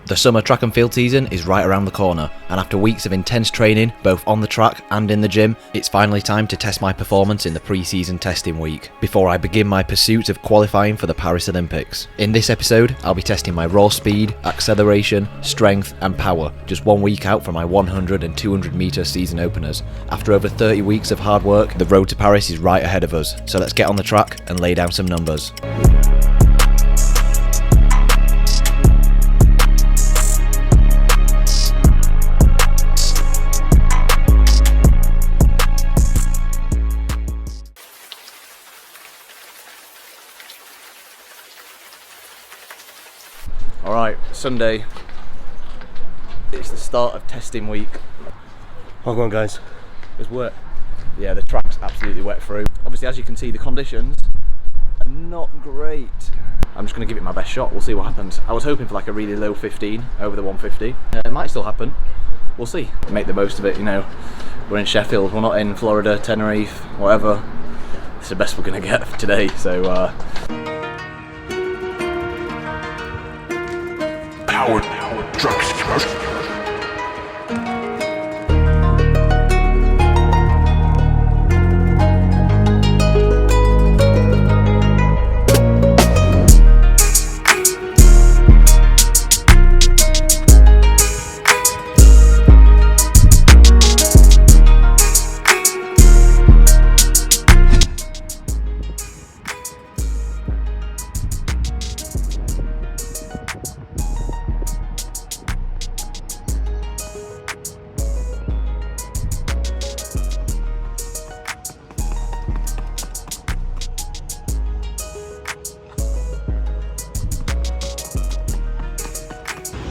The summer track and field season is right around the corner, and after weeks of intense training, both on the track and in the gym, it's finally time to test my performance in the pre-season testing week, before I begin my pursuit of qualifying for the Paris Olympics. In this episode, I'll be testing my raw speed, acceleration, strength and power, just 1 week out from my 100 and 200 metre season openers. After over 30 weeks of hard work, the road to Paris is right ahead of us, so let's get on the track and lay down some numbers. Alright, Sunday. It's the start of testing week. Oh, go on, guys. It's wet. Yeah, the track's absolutely wet through. Obviously, as you can see, the conditions are not great. I'm just going to give it my best shot. We'll see what happens. I was hoping for like a really low 15 over the 150. It might still happen. We'll see. Make the most of it, you know. We're in Sheffield. We're not in Florida, Tenerife, whatever. It's the best we're going to get today, so... Powered trucks.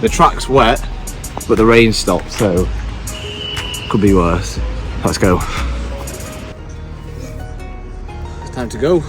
The track's wet, but the rain stopped, so could be worse. Let's go. It's time to go.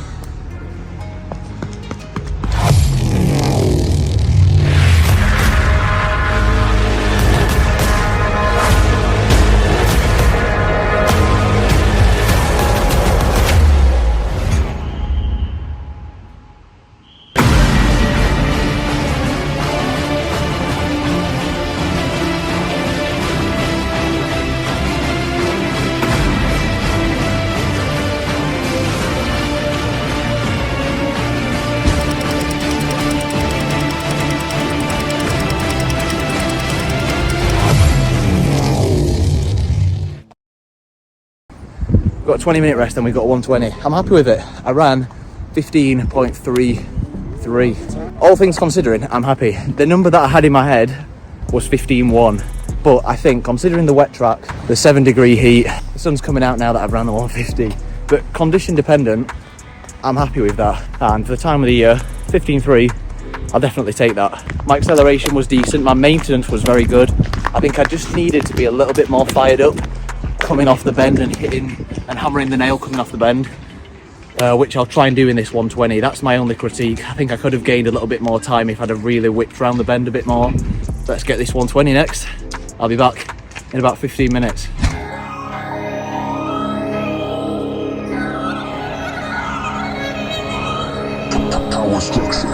Got a 20-minute rest and we got 120. I'm happy with it. I ran 15.33. All things considering, I'm happy. The number that I had in my head was 15.1. But I think, considering the wet track, the 7-degree heat, the sun's coming out now that I've ran the 150. But condition dependent, I'm happy with that. And for the time of the year, 15.3, I'll definitely take that. My acceleration was decent. My maintenance was very good. I think I just needed to be a little bit more fired up coming off the bend and hitting and hammering the nail coming off the bend, which I'll try and do in this 120. That's my only critique. I think I could have gained a little bit more time if I'd have really whipped around the bend a bit more. Let's get this 120 next. I'll be back in about 15 minutes. Power structure.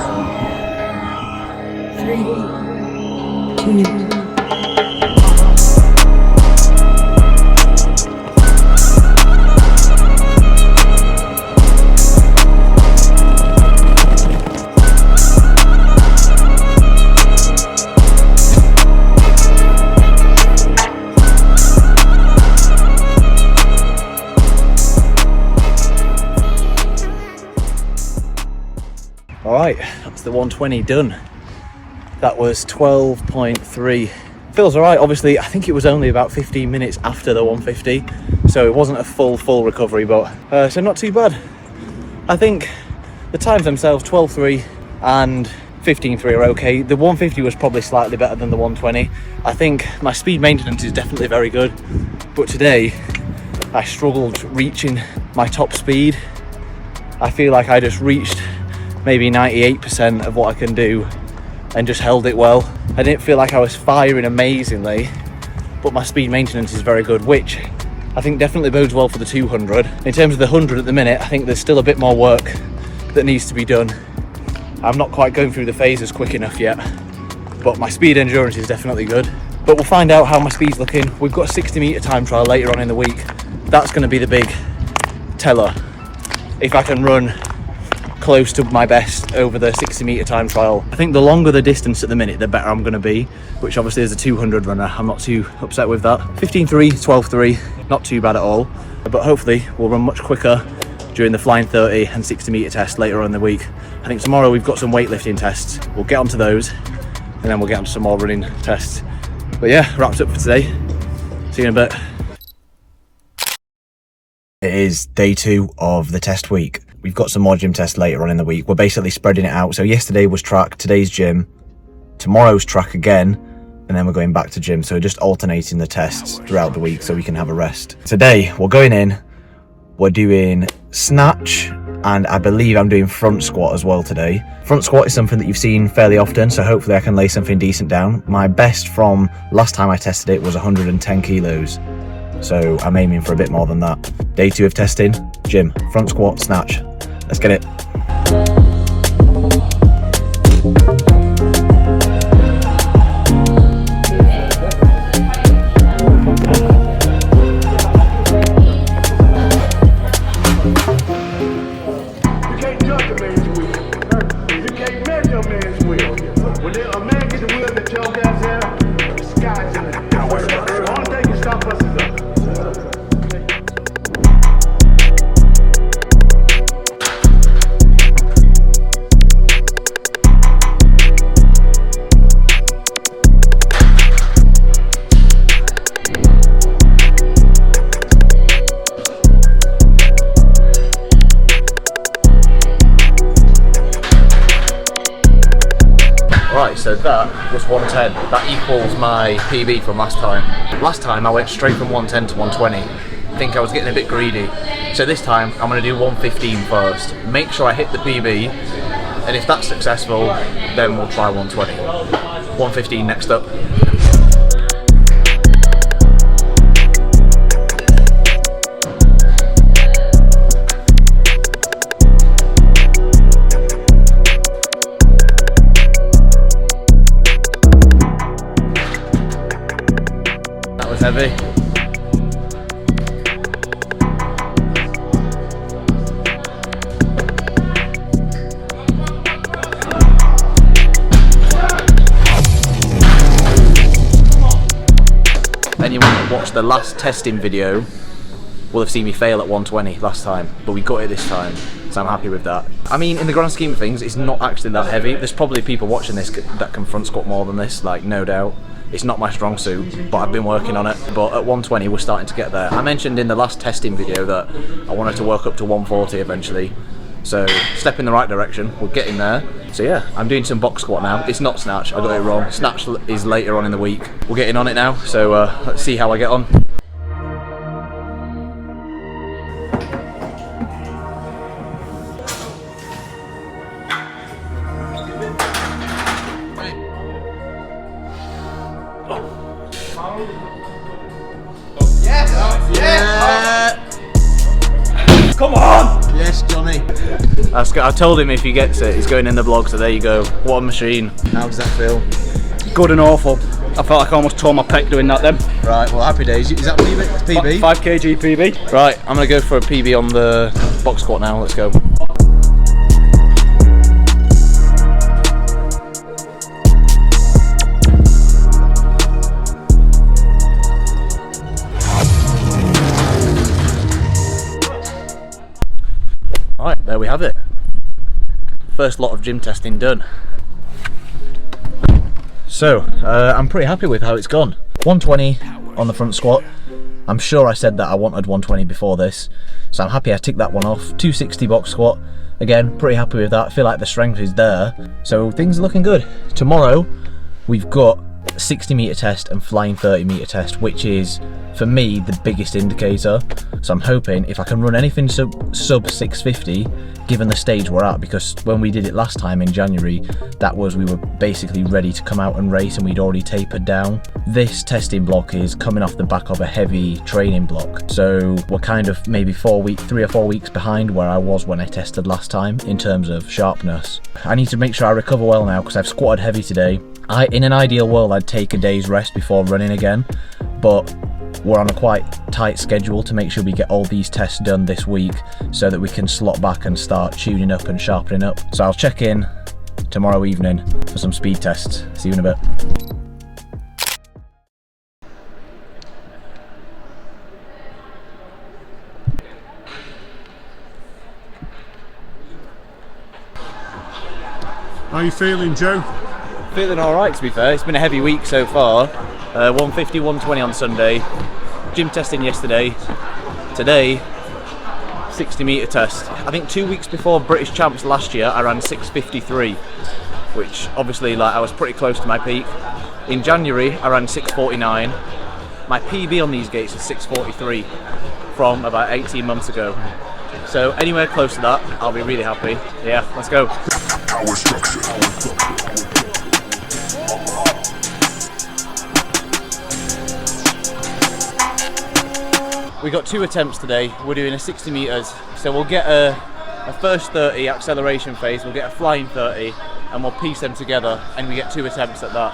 3, 2, Alright, that's the 120 done. That was 12.3. Feels alright. Obviously, I think it was only about 15 minutes after the 150, so it wasn't a full recovery, but so not too bad. I think the times themselves, 12.3 and 15.3 are okay. The 150 was probably slightly better than the 120. I think my speed maintenance is definitely very good, but today I struggled reaching my top speed. I feel like I just reached maybe 98% of what I can do and just held it well. I didn't feel like I was firing amazingly, but my speed maintenance is very good, which I think definitely bodes well for the 200. In terms of the 100 at the minute, I think there's still a bit more work that needs to be done. I'm not quite going through the phases quick enough yet. but my speed endurance is definitely good. But we'll find out how my speed's looking. We've got a 60-metre time trial later on in the week. That's going to be the big teller. If I can run close to my best over the 60-metre time trial. I think the longer the distance at the minute, the better I'm going to be, which obviously as a 200 runner, I'm not too upset with that. 15.3, 12.3, not too bad at all. But hopefully we'll run much quicker during the flying 30 and 60-metre test later on in the week. I think tomorrow we've got some weightlifting tests. We'll get onto those and then we'll get onto some more running tests. But yeah, wraps up for today. See you in a bit. It is day 2 of the test week. We've got some more gym tests later on in the week. We're basically spreading it out. So yesterday was track, today's gym, tomorrow's track again, and then we're going back to gym. So just alternating the tests throughout the week so we can have a rest. Today, we're going in, we're doing snatch, and I believe I'm doing front squat as well today. Front squat is something that you've seen fairly often, so hopefully I can lay something decent down. My best from last time I tested it was 110 kilos. So I'm aiming for a bit more than that. Day 2 of testing, gym, front squat, snatch. Let's get it. Right, so that was 110. That equals my PB from last time. Last time I went straight from 110 to 120. I think I was getting a bit greedy. So this time I'm going to do 115 first. Make sure I hit the PB, and if that's successful, then we'll try 120. 115 next up. Heavy. Anyone that watched the last testing video will have seen me fail at 120 last time, but we got it this time, so I'm happy with that. I mean, in the grand scheme of things, it's not actually that heavy. There's probably people watching this that can front squat more than this, like, no doubt. It's not my strong suit, but I've been working on it. But at 120, we're starting to get there. I mentioned in the last testing video that I wanted to work up to 140 eventually. So, step in the right direction, we're getting there. So yeah, I'm doing some box squat now. It's not snatch, I got it wrong. Snatch is later on in the week. We're getting on it now, so let's see how I get on. Come on! Yes, Johnny. I told him if he gets it, he's going in the vlog, so there you go. What a machine. How does that feel? Good and awful. I felt like I almost tore my pec doing that then. Right, well, happy days. Is that PB? 5 kg PB. Right, I'm going to go for a PB on the box squat now. Let's go. Right, there we have it. First lot of gym testing done. So, I'm pretty happy with how it's gone. 120 on the front squat. I'm sure I said that I wanted 120 before this, so I'm happy I ticked that one off. 260 box squat. Again, pretty happy with that. I feel like the strength is there. So things are looking good. Tomorrow, we've got 60 metre test and flying 30 metre test, which is, for me, the biggest indicator. So I'm hoping if I can run anything sub 650, given the stage we're at, because when we did it last time in January, that was, we were basically ready to come out and race and we'd already tapered down. This testing block is coming off the back of a heavy training block. So we're kind of maybe 3 or 4 weeks behind where I was when I tested last time in terms of sharpness. I need to make sure I recover well now because I've squatted heavy today. In an ideal world, I'd take a day's rest before running again, but we're on a quite tight schedule to make sure we get all these tests done this week so that we can slot back and start tuning up and sharpening up. So I'll check in tomorrow evening for some speed tests. See you in a bit. How are you feeling, Joe? Feeling alright, to be fair. It's been a heavy week so far. 150, 120 on Sunday. Gym testing yesterday. Today, 60 metre test. I think 2 weeks before British Champs last year, I ran 6:53, which obviously, like, I was pretty close to my peak. In January, I ran 6:49. My PB on these gates is 6:43 from about 18 months ago. So anywhere close to that, I'll be really happy. Yeah, let's go. Power structure. We got 2 attempts today. We're doing a 60 metres, so we'll get a first 30 acceleration phase, we'll get a flying 30, and we'll piece them together, and we get 2 attempts at that.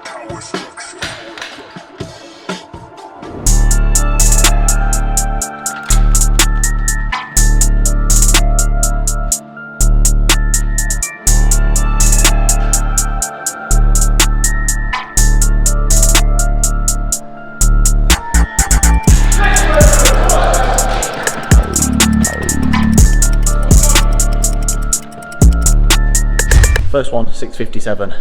Power structure. First one, 6:57.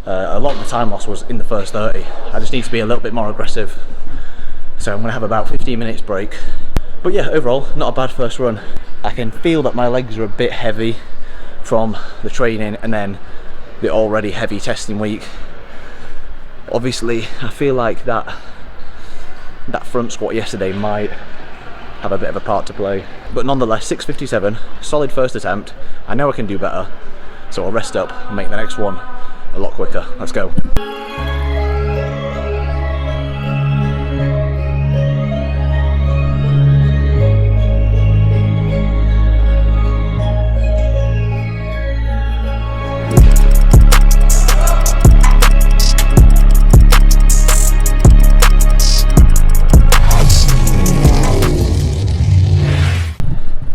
A lot of the time loss was in the first 30. I just need to be a little bit more aggressive. So I'm going to have about 15 minutes break. But yeah, overall, not a bad first run. I can feel that my legs are a bit heavy from the training and then the already heavy testing week. Obviously, I feel like that front squat yesterday might have a bit of a part to play. But nonetheless, 6:57, solid first attempt. I know I can do better. So I'll rest up and make the next one a lot quicker. Let's go.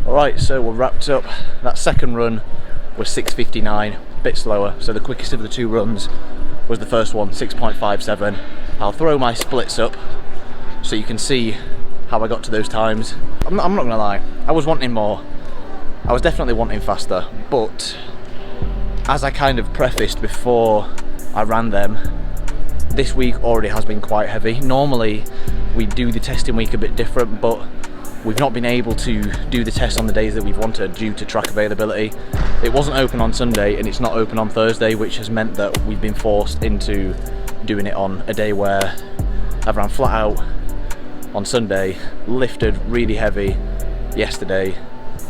Alright, so we're wrapped up. That second run was 6:59, a bit slower, so the quickest of the 2 runs was the first one, 6.57. I'll throw my splits up so you can see how I got to those times. I'm not gonna lie, I was wanting more. I was definitely wanting faster, but as I kind of prefaced before I ran them, this week already has been quite heavy. Normally we do the testing week a bit different, but we've not been able to do the test on the days that we've wanted due to track availability. It wasn't open on Sunday and it's not open on Thursday, which has meant that we've been forced into doing it on a day where I've ran flat out on Sunday, lifted really heavy yesterday,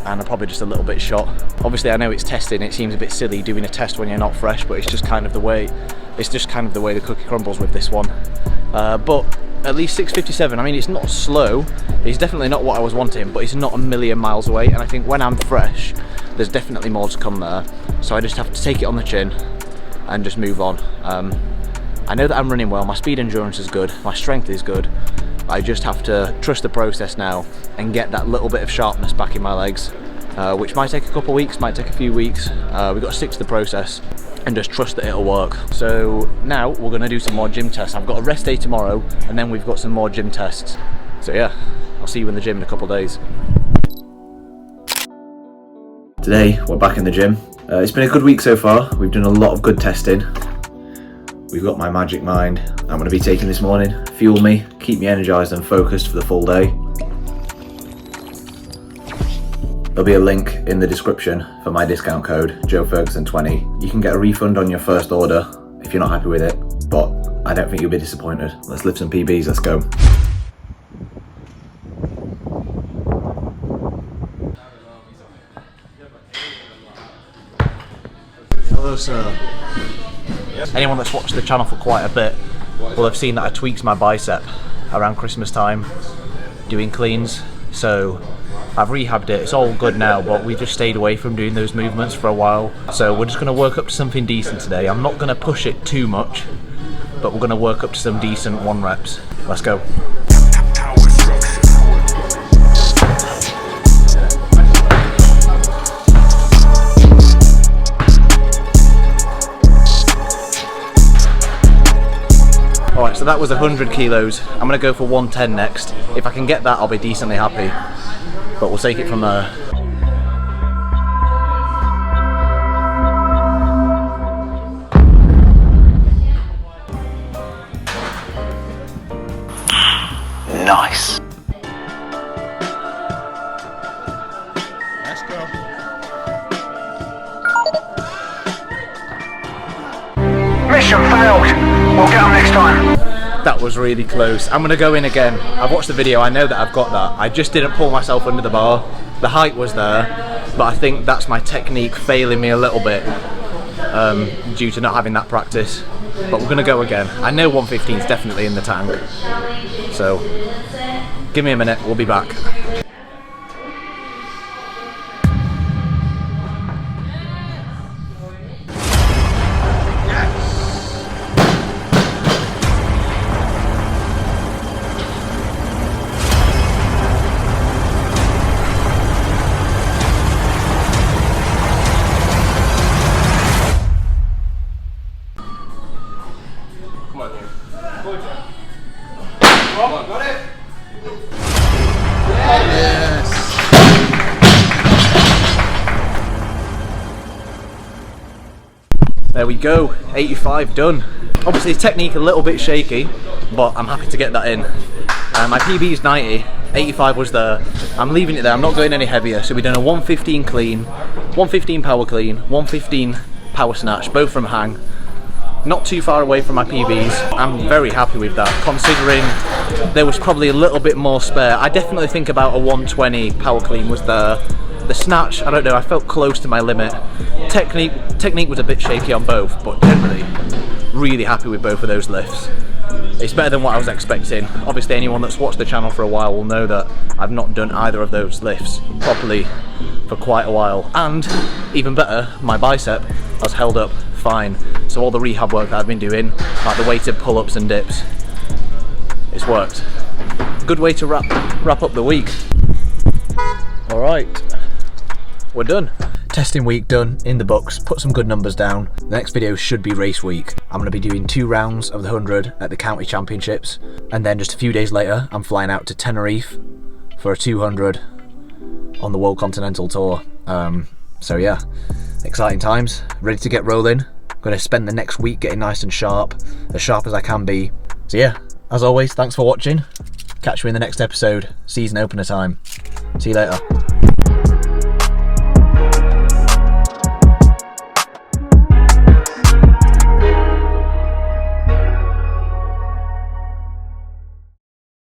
and I'm probably just a little bit shot. Obviously I know it's testing, it seems a bit silly doing a test when you're not fresh, but it's just kind of the way the cookie crumbles with this one. But at least 6:57, I mean, it's not slow, it's definitely not what I was wanting, but it's not a million miles away, and I think when I'm fresh, there's definitely more to come there. So I just have to take it on the chin and just move on. I know that I'm running well, my speed endurance is good, my strength is good. I just have to trust the process now and get that little bit of sharpness back in my legs, which might take a couple of weeks, might take a few weeks. We've got to stick to the process and just trust that it'll work. So now we're gonna do some more gym tests. I've got a rest day tomorrow and then we've got some more gym tests. So yeah, I'll see you in the gym in a couple of days. Today, we're back in the gym. It's been a good week so far. We've done a lot of good testing. We've got my Magic Mind I'm gonna be taking this morning. Fuel me, keep me energized and focused for the full day. There'll be a link in the description for my discount code, JoeFerguson20. You can get a refund on your first order if you're not happy with it, but I don't think you'll be disappointed. Let's lift some PBs, let's go. Hello, sir. Anyone that's watched the channel for quite a bit will have seen that I tweaked my bicep around Christmas time. doing cleans, so I've rehabbed it. It's all good now, but we just stayed away from doing those movements for a while. So we're just going to work up to something decent today. I'm not going to push it too much, but we're going to work up to some decent 1 reps. Let's go. Tower structure. Alright, so that was 100 kilos. I'm going to go for 110 next. If I can get that, I'll be decently happy. But we'll take it from there. Nice. Let's go. Mission failed. We'll get them next time. That was really close. I'm gonna go in again. I've watched the video, I know that I've got that. I just didn't pull myself under the bar. The height was there, but I think that's my technique failing me a little bit due to not having that practice. But we're gonna go again. I know 115 is definitely in the tank. So, give me a minute, we'll be back. There we go, 85 done. Obviously technique a little bit shaky, but I'm happy to get that in. My PB is 90, 85 was there. I'm leaving it there, I'm not going any heavier. So we've done a 115 clean, 115 power clean, 115 power snatch, both from hang. Not too far away from my PBs. I'm very happy with that, considering there was probably a little bit more spare. I definitely think about a 120 power clean was there. The snatch, I don't know, I felt close to my limit. Technique was a bit shaky on both, but generally, really happy with both of those lifts. It's better than what I was expecting. Obviously anyone that's watched the channel for a while will know that I've not done either of those lifts properly for quite a while. And, even better, my bicep has held up fine. So all the rehab work that I've been doing, like the weighted pull-ups and dips, it's worked. Good way to wrap up the week. Alright, we're done. Testing week done, in the books, put some good numbers down. The next video should be race week. I'm going to be doing 2 rounds of the 100 at the county championships, and then just a few days later I'm flying out to Tenerife for a 200 on the World Continental Tour. So yeah, exciting times, ready to get rolling. Going to spend the next week getting nice and sharp as I can be. So yeah, as always, thanks for watching. Catch you in the next episode, season opener time. See you later.